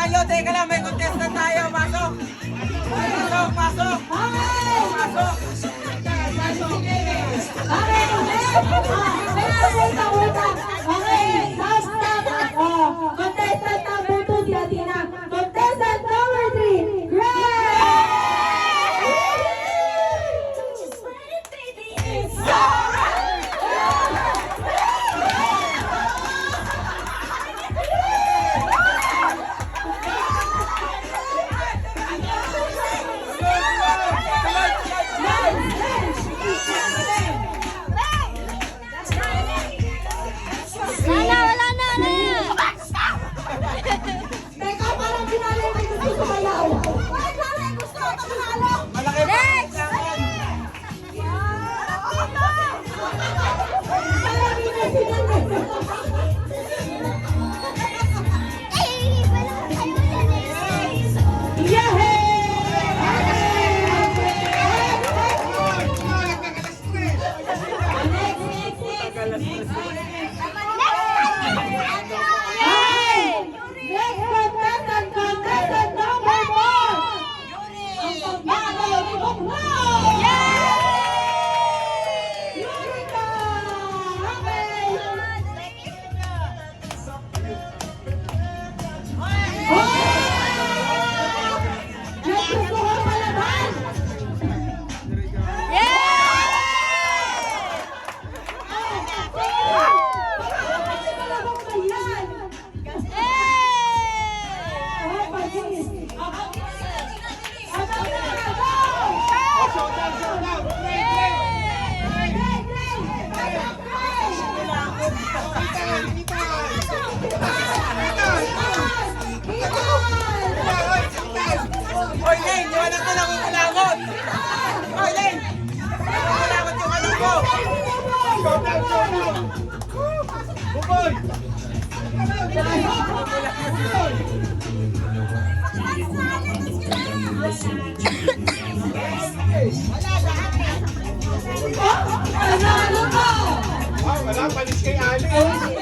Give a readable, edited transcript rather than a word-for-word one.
tayo. Teka lang, may contestant tayo. Pasok. Pasok, pasok. Pasok. Contestant number 2 si Athena. Contestant number 3, Grace! Teka, parang pinali may gusto sumayaw. Malaki pa. Parang pinasinan eh. Contestant number 4. Ang pagmamahal ni Bukla! Yurika! May gusto ko palaban! Kasi malabang ba yan? Hoy, Lane, yung anak ko nangungulangot. Hoy, Lane. Nangungulangot yung anak ko. Buboy! Panalo ka! Wala, palis kay Ali.